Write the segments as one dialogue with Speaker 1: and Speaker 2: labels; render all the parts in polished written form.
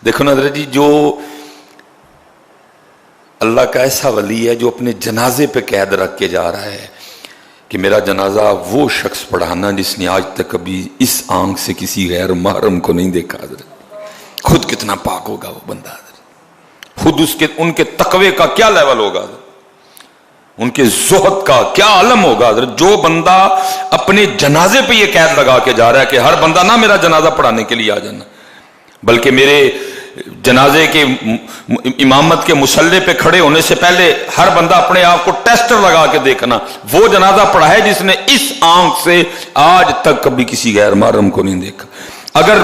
Speaker 1: دیکھو نا حضرت جی، جو اللہ کا ایسا ولی ہے جو اپنے جنازے پہ قید رکھ کے جا رہا ہے کہ میرا جنازہ وہ شخص پڑھانا جس نے آج تک کبھی اس آنکھ سے کسی غیر محرم کو نہیں دیکھا. حضرت خود کتنا پاک ہوگا وہ بندہ، حضرت خود ان کے تقوی کا کیا لیول ہوگا، ان کے زہد کا کیا عالم ہوگا. حضرت جو بندہ اپنے جنازے پہ یہ قید لگا کے جا رہا ہے کہ ہر بندہ نہ میرا جنازہ پڑھانے کے لیے آ جانا، بلکہ میرے جنازے کے امامت کے مصلی پہ کھڑے ہونے سے پہلے ہر بندہ اپنے آپ کو ٹیسٹر لگا کے دیکھنا وہ جنازہ پڑھا ہے جس نے اس آنکھ سے آج تک کبھی کسی غیر محرم کو نہیں دیکھا. اگر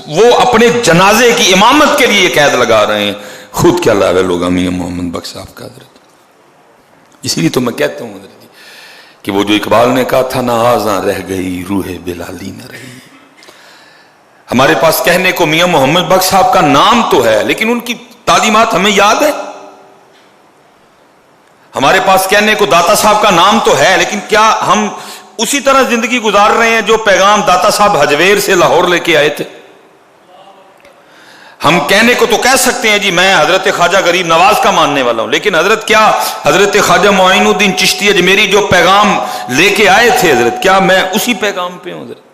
Speaker 1: وہ اپنے جنازے کی امامت کے لیے قید لگا رہے ہیں، خود کیا لیول ہوگا میاں محمد بخش صاحب کا. حضرت اسی لیے تو میں کہتا ہوں حضرت جی کہ وہ جو اقبال نے کہا تھا، نہ آزاں رہ گئی روح بلالی نہ رہی. ہمارے پاس کہنے کو میاں محمد بخش صاحب کا نام تو ہے لیکن ان کی تعلیمات ہمیں یاد ہے. ہمارے پاس کہنے کو داتا صاحب کا نام تو ہے لیکن کیا ہم اسی طرح زندگی گزار رہے ہیں جو پیغام داتا صاحب حجویر سے لاہور لے کے آئے تھے؟ ہم کہنے کو تو کہہ سکتے ہیں جی میں حضرت خواجہ غریب نواز کا ماننے والا ہوں، لیکن حضرت کیا حضرت خواجہ معین الدین چشتی اجمیری جو پیغام لے کے آئے تھے حضرت کیا میں اسی پیغام پہ ہوں؟ حضرت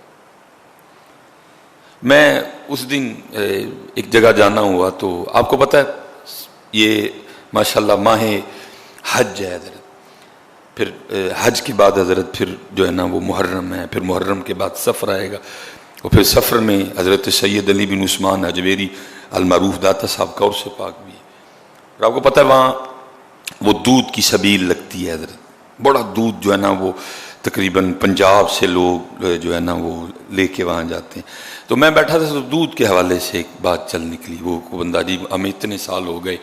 Speaker 1: میں اس دن ایک جگہ جانا ہوا تو آپ کو پتہ ہے یہ ماشاءاللہ ماہ حج ہے حضرت، پھر حج کے بعد حضرت پھر جو ہے نا وہ محرم ہے، پھر محرم کے بعد سفر آئے گا، اور پھر سفر میں حضرت سید علی بن عثمان حجویری المعروف داتا صاحب کا عرس پاک بھی ہے. اور آپ کو پتہ ہے وہاں وہ دودھ کی سبیل لگتی ہے حضرت، بڑا دودھ جو ہے نا وہ تقریباً پنجاب سے لوگ جو ہے نا وہ لے کے وہاں جاتے ہیں. تو میں بیٹھا تھا تو دودھ کے حوالے سے ایک بات چل نکلی. وہ بندہ جی ہمیں اتنے سال ہو گئے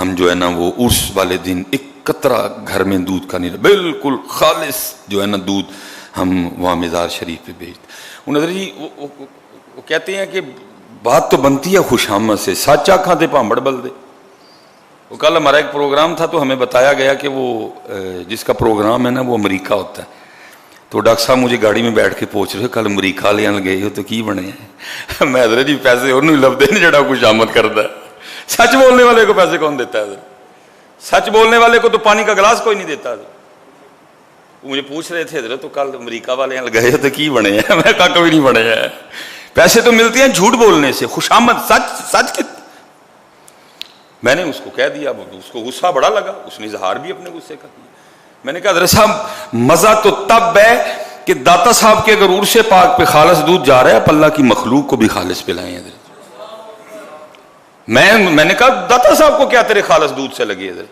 Speaker 1: ہم جو ہے نا وہ عرس والے دن ایک قطرہ گھر میں دودھ کا نہیں، بالکل خالص جو ہے نا دودھ ہم وہاں مزار شریف پہ بھیجتے. حضرت جی وہ کہتے ہیں کہ بات تو بنتی ہے خوش آمد سے، سچ آنکھاں تے پامبڑ بل دے. وہ کل ہمارا ایک پروگرام تھا تو ہمیں بتایا گیا کہ وہ جس کا پروگرام ہے نا وہ امریکہ ہوتا ہے. تو ڈاکٹر صاحب مجھے گاڑی میں بیٹھ کے پوچھ رہے کل امریکہ لے گئے ہو تو کی بنے ہیں؟ میں حضرت جی پیسے انہوں ہی لبدے نہیں جڑا خوش آمد کرتا ہے. سچ بولنے والے کو پیسے کون دیتا ہے حضرت؟ سچ بولنے والے کو تو پانی کا گلاس کوئی نہیں دیتا حضرت. مجھے پوچھ رہے تھے حضرت تو کل امریکہ والے یہاں گئے تو کی بنے ہیں؟ میں کہا کبھی نہیں بنے ہیں. پیسے تو ملتے ہیں جھوٹ بولنے سے، خوش آمد سچ کے. میں نے اس کو کہہ دیا، اس کو غصہ بڑا لگا، اس نے اظہار بھی اپنے غصے کا کیا. میں نے کہا حضرت صاحب مزہ تو تب ہے کہ داتا صاحب کے اگر عرس پاک پہ خالص دودھ جا رہا ہے آپ اللہ کی مخلوق کو بھی خالص پلائیں. حضرت میں نے کہا داتا صاحب کو کیا تیرے خالص دودھ سے لگی؟ حضرت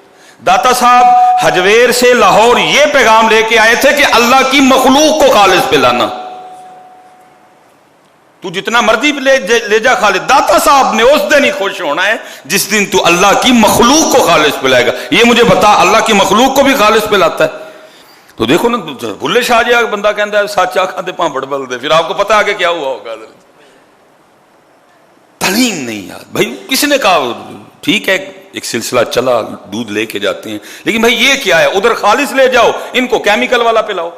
Speaker 1: داتا صاحب حجویر سے لاہور یہ پیغام لے کے آئے تھے کہ اللہ کی مخلوق کو خالص پلانا. تو جتنا مرضی لے جا خالص، داتا صاحب نے اس دن ہی خوش ہونا ہے جس دن تو اللہ کی مخلوق کو خالص پلائے گا. یہ مجھے بتا اللہ کی مخلوق کو بھی خالص پلاتا ہے؟ تو دیکھو نا بھلے شاہ جی بندہ کہتا ہے سچ آنکھاں تے پامبڑ بل دے، پھر آپ کو پتا آگے کیا ہوا ہوگا. تعلیم نہیں یاد بھائی. کسی نے کہا ٹھیک ہے ایک سلسلہ چلا دودھ لے کے جاتے ہیں لیکن بھائی یہ کیا ہے؟ ادھر خالص لے جاؤ ان کو کیمیکل والا پلاؤ،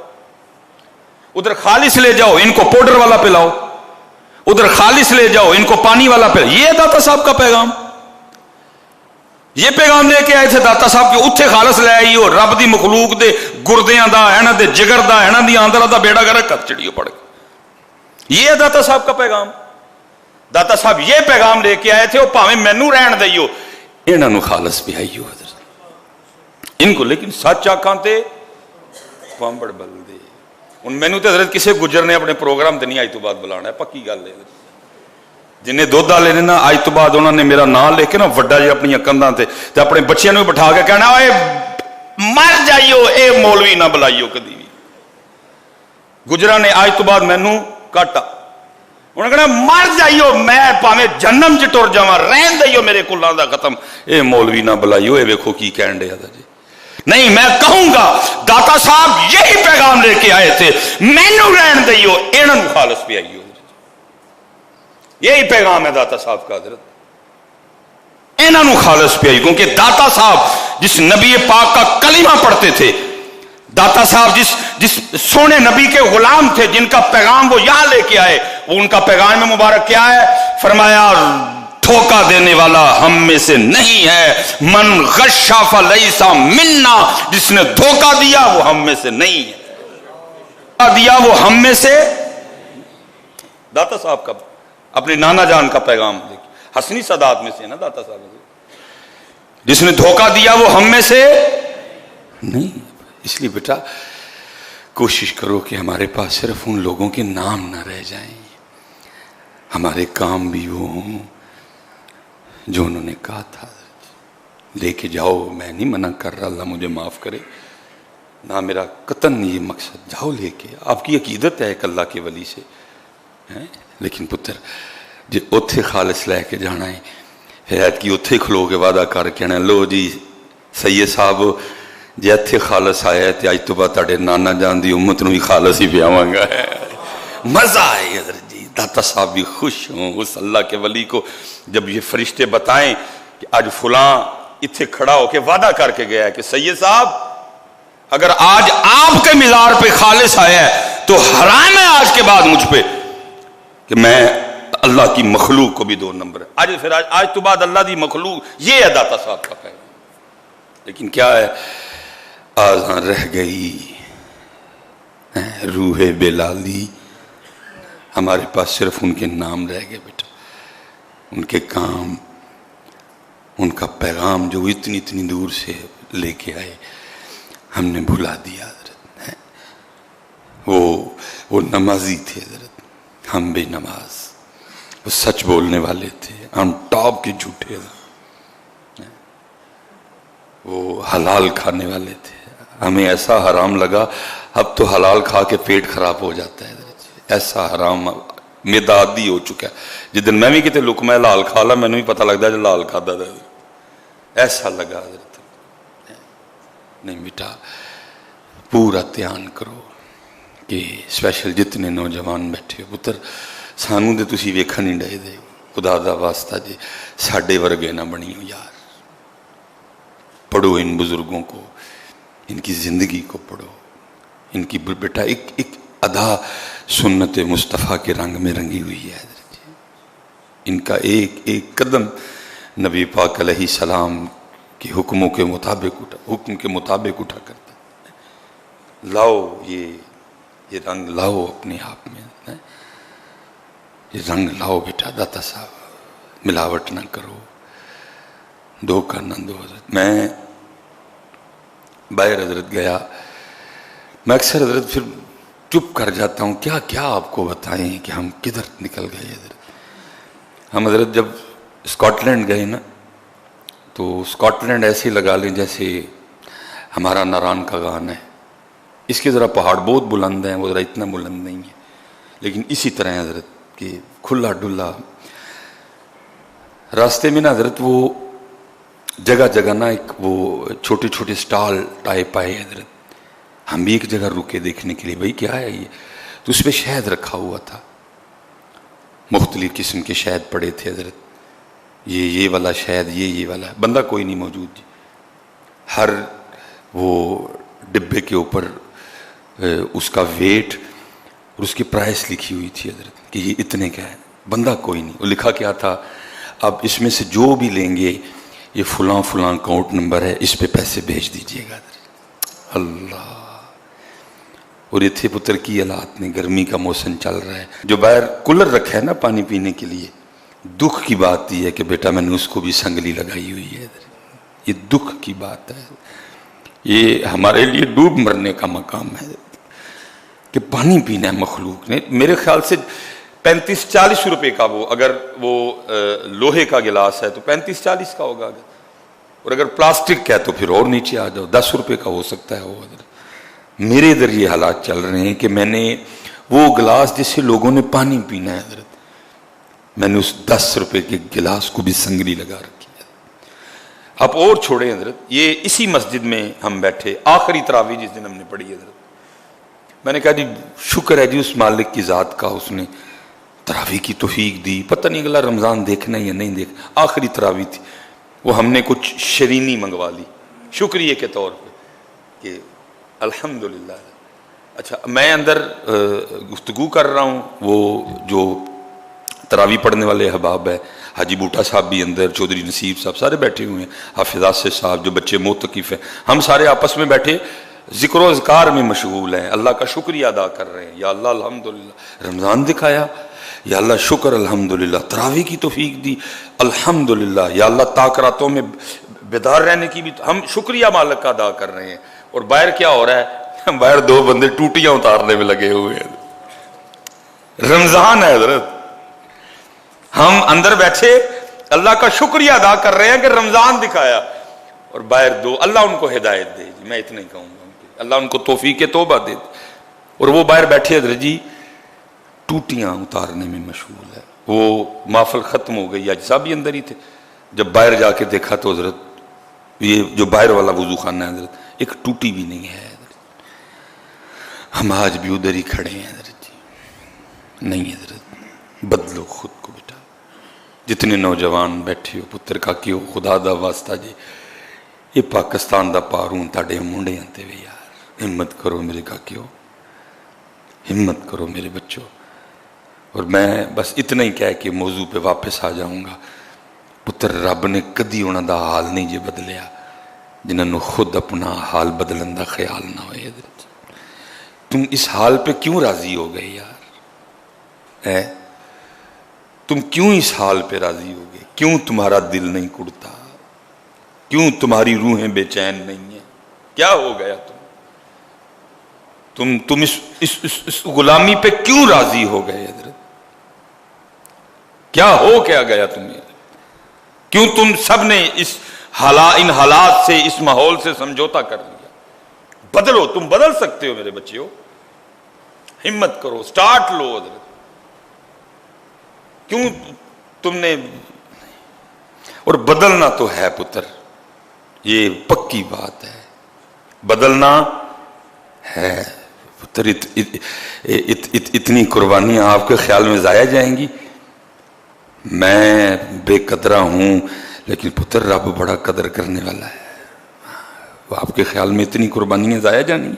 Speaker 1: ادھر خالص لے جاؤ ان کو پاؤڈر والا پلاؤ، ادھر خالص لے جاؤ ان کو پانی والا پلاؤ. یہ داتا صاحب کا پیغام، یہ پیغام لے کے آئے تھے داتا صاحب کہ اتھے خالص لے آئیو رب دی مخلوق دے گردیاں دا اینا دے جگر دا اینا دی آندرہ دا بیڑا گرہ کت چڑیو پڑ گئے. یہ داتا صاحب کا پیغام. داتا صاحب یہ پیغام لے کے آئے تھے وہ پاویں مینوں رہن دئیو اینا نو خالص بھی آئیو حضرت ان کو، لیکن سچ آنکھاں تے پامبڑ بل دے. ان مینوں تے حضرت کسے گجر نے اپنے پروگرام تے نہیں آج تو بعد بلانا ہے، پکی گل ہے. جنہیں دودھ والے نے نا آج تو بعد انہوں نے میرا نام لے کے نا وڈا جی اپنی کندھاں تے اپنے بچیاں نوں بٹھا کے کہنا اے مر جائیو اے مولوی نہ بلائیو کدی بھی. گجراں نے آج تو بعد مینوں کاٹا، انہوں نے کہنا مر جائیو میں پاویں جہنم چ ٹر جاواں رہن دئیو میرے کلاں دا ختم، اے مولوی نہ بلائیو. اے ویکھو کی کہن ڈیا جی. نہیں میں کہوں گا داتا صاحب یہی پیغام لے کے آئے تھے مینوں رہن دئیو انہاں نوں خالص پہ آئیو. یہی پیغام ہے داتا صاحب کا حضرت، انہاں نوں خالص پہ آئیو. کیونکہ داتا صاحب جس نبی پاک کا کلمہ پڑھتے تھے، داتا صاحب جس سونے نبی کے غلام تھے جن کا پیغام وہ یہاں لے کے آئے، وہ ان کا پیغام مبارک کیا ہے؟ فرمایا دھوکہ دینے والا ہم میں سے نہیں ہے. من غش فلیس منا, جس نے دھوکہ دیا وہ ہم میں سے نہیں ہے. دیا وہ ہم میں سے. داتا صاحب کا اپنے نانا جان کا پیغام دیکھیں, حسنی سادات میں سے نا داتا صاحب, جس نے دھوکہ دیا وہ ہم میں سے نہیں. اس لیے بیٹا کوشش کرو کہ ہمارے پاس صرف ان لوگوں کے نام نہ رہ جائیں, ہمارے کام بھی وہ ہوں جو انہوں نے کہا تھا. لے کے جاؤ, میں نہیں منع کر رہا, اللہ مجھے معاف کرے, نہ میرا قطن یہ مقصد. جاؤ لے کے, آپ کی عقیدت ہے ایک اللہ کے ولی سے, لیکن پتر جی اوتھے خالص لے کے جانا ہے, ہدایت کی اوتھے کھلو کے وعدہ کر کے نا لو جی سید صاحب جی اتھے خالص آیا ہے تے اج تو بعد تہاڈے نانا جان دی امت نو ہی خالص ہی پیاواں گا. مزہ آئے حضرت جی, داتا صاحب بھی خوش ہوں اس اللہ کے ولی کو جب یہ فرشتے بتائیں کہ آج فلاں اتھے کھڑا ہو کے وعدہ کر کے گیا ہے کہ سید صاحب اگر آج آپ کے مزار پہ خالص آیا ہے تو حرام ہے آج کے بعد مجھ پہ کہ میں اللہ کی مخلوق کو بھی 2 نمبر ہے. آج تو بعد اللہ دی مخلوق, یہ ہے داتا صاحب کا پیغام. لیکن کیا ہے, آزاں رہ گئی روح بلالی, ہمارے پاس صرف ان کے نام رہ گئے بیٹا, ان کے کام, ان کا پیغام جو اتنی اتنی دور سے لے کے آئے ہم نے بھلا دیا حضرت. وہ نمازی تھے حضرت, ہم بے نماز. وہ سچ بولنے والے تھے, ہم ٹاپ کے جھوٹے. وہ حلال کھانے والے تھے, ہمیں ایسا حرام لگا اب تو حلال کھا کے پیٹ خراب ہو جاتا ہے. ایسا حرام میدادی ہو چکا ہے. جس دن میں بھی کتے لقمہ لال کھا لا میں نے بھی پتہ لگتا ہے جو لال کھادا تھا, ایسا لگا حضرت. نہیں بیٹا پورا دھیان کرو کہ اسپیشل جتنے نوجوان بیٹھے ہو پتر, سانوں دے تسی ویکھن نہیں ڈے دے, خدا دا واسطہ جی ساڈے ورگے نہ بنیو یار. پڑھو ان بزرگوں کو, ان کی زندگی کو پڑھو, ان کی بیٹا ایک ادا سنت مصطفیٰ کے رنگ میں رنگی ہوئی ہے حضرت. ان کا ایک قدم نبی پاک علیہ السلام کے حکم کے مطابق اٹھا کرتا. لاؤ یہ رنگ لاؤ اپنے آپ میں, یہ رنگ لاؤ بیٹا. داتا صاحب ملاوٹ نہ کرو, دھوکہ نہ دو حضرت. میں باہر حضرت گیا, میں اکثر حضرت پھر چپ کر جاتا ہوں, کیا آپ کو بتائیں کہ ہم کدھر نکل گئے حضرت. ہم حضرت جب اسکاٹ لینڈ گئے نا تو اسکاٹ لینڈ ایسے لگا لیں جیسے ہمارا ناران کا گان ہے. اس کے ذرا پہاڑ بہت بلند ہیں, وہ ذرا اتنا بلند نہیں ہے, لیکن اسی طرح حضرت کہ کھلا ڈلا راستے میں نا حضرت. وہ جگہ جگہ نا ایک وہ چھوٹے چھوٹے سٹال ٹائپ آئے حضرت. ہم بھی ایک جگہ رکے دیکھنے کے لیے, بھائی کیا ہے یہ, تو اس پہ شہد رکھا ہوا تھا, مختلف قسم کے شہد پڑے تھے حضرت. یہ والا شہد, یہ والا. بندہ کوئی نہیں موجود جی. ہر وہ ڈبے کے اوپر اس کا ویٹ اور اس کی پرائس لکھی ہوئی تھی حضرت کہ یہ اتنے کا ہے. بندہ کوئی نہیں. وہ لکھا کیا تھا, اب اس میں سے جو بھی لیں گے یہ فلاں اکاؤنٹ نمبر ہے, اس پہ پیسے بھیج دیجئے گا. اللہ. اور اتھے پتر کی حالات میں گرمی کا موسم چل رہا ہے, جو باہر کولر رکھا ہے نا پانی پینے کے لیے, دکھ کی بات یہ ہے کہ بیٹا میں نے اس کو بھی سنگلی لگائی ہوئی ہے. یہ دکھ کی بات ہے, یہ ہمارے لیے ڈوب مرنے کا مقام ہے کہ پانی پینا ہے مخلوق نے. میرے خیال سے 35-40 روپے کا, وہ اگر وہ لوہے کا گلاس ہے تو 35-40 کا ہوگا, اور اگر پلاسٹک کا ہے تو پھر اور نیچے آ جاؤ 10 روپے کا ہو سکتا ہے وہ. میرے ادھر یہ حالات چل رہے ہیں کہ میں نے وہ گلاس جس سے لوگوں نے پانی پینا ہے حضرت, میں نے اس 10 روپے کے گلاس کو بھی سنگلی لگا رکھی ہے. آپ اور چھوڑیں حضرت, یہ اسی مسجد میں ہم بیٹھے, آخری تراویح جس دن ہم نے پڑھی حضرت, میں نے کہا جی شکر ہے جی اس مالک کی ذات کا, اس نے تراویح کی توفیق دی. پتہ نہیں اگلا رمضان دیکھنا یا نہیں دیکھنا, آخری تراویح تھی, وہ ہم نے کچھ شرینی منگوا لی شکریہ کے طور پہ کہ الحمدللہ. اچھا میں اندر گفتگو کر رہا ہوں, وہ جو تراویح پڑھنے والے احباب ہے حاجی بوٹا صاحب بھی اندر، چودھری نصیب صاحب سارے بیٹھے ہوئے ہیں، حافظ آصف صاحب، جو بچے معتکف ہیں، ہم سارے آپس میں بیٹھے ذکر و اذکار میں مشغول ہیں، اللہ کا شکریہ ادا کر رہے ہیں. یا اللہ الحمدللہ رمضان دکھایا، یا اللہ شکر الحمدللہ تراویح کی توفیق دی الحمدللہ، یا اللہ تاکراتوں میں بیدار رہنے کی بھی ہم شکریہ مالک کا ادا کر رہے ہیں. اور باہر کیا ہو رہا ہے؟ باہر دو بندے ٹوٹیاں اتارنے میں لگے ہوئے ہیں. رمضان ہے حضرت، ہم اندر بیٹھے اللہ کا شکریہ ادا کر رہے ہیں کہ رمضان دکھایا، اور باہر دو، اللہ ان کو ہدایت دے. میں اتنا ہی کہوں گا، اللہ ان کو توفیق توبہ دے. اور وہ باہر بیٹھے حضرت جی ٹوٹیاں اتارنے میں مشغول ہے. وہ محفل ختم ہو گئی، اجزا بھی اندر ہی تھے. جب باہر جا کے دیکھا تو حضرت یہ جو باہر والا وضو خانہ ہے حضرت، ایک ٹوٹی بھی نہیں ہے حضرت. ہم آج بھی ادھر ہی کھڑے ہیں حضرت جی. نہیں حضرت، بدلو خود کو بیٹا. جتنے نوجوان بیٹھے ہو پتر کا کیو خدا دا واسطہ جی، یہ پاکستان دا پارون تاڑے منڈے آتے ہوئے یار، ہمت کرو میرے کا کیو، ہمت کرو میرے بچوں. اور میں بس اتنا ہی کہہ کے موضوع پہ واپس آ جاؤں گا. پتر رب نے کدی انہوں دا حال نہیں جے بدلیا جنہوں نے خود اپنا حال بدلن دا خیال نہ ہوئے. حضرت تم اس حال پہ کیوں راضی ہو گئے یار؟ تم کیوں اس حال پہ راضی ہو گئے؟ کیوں تمہارا دل نہیں کڑتا؟ کیوں تمہاری روحیں بے چین نہیں ہیں؟ کیا ہو گیا تم اس غلامی پہ کیوں راضی ہو گئے حضرت؟ کیا ہو کیا گیا تمہیں؟ کیوں تم سب نے ان حالات سے، اس ماحول سے سمجھوتا کر لیا؟ بدلو، تم بدل سکتے ہو میرے بچے ہو. ہمت کرو، سٹارٹ لو حضرت. کیوں تم نے، اور بدلنا تو ہے پتر، یہ پکی بات ہے، بدلنا ہے پتر. اتنی قربانیاں آپ کے خیال میں ضائع جائیں گی؟ میں بے قدرہ ہوں لیکن پتر رب بڑا قدر کرنے والا ہے. وہ آپ کے خیال میں اتنی قربانیاں ضائع جانی؟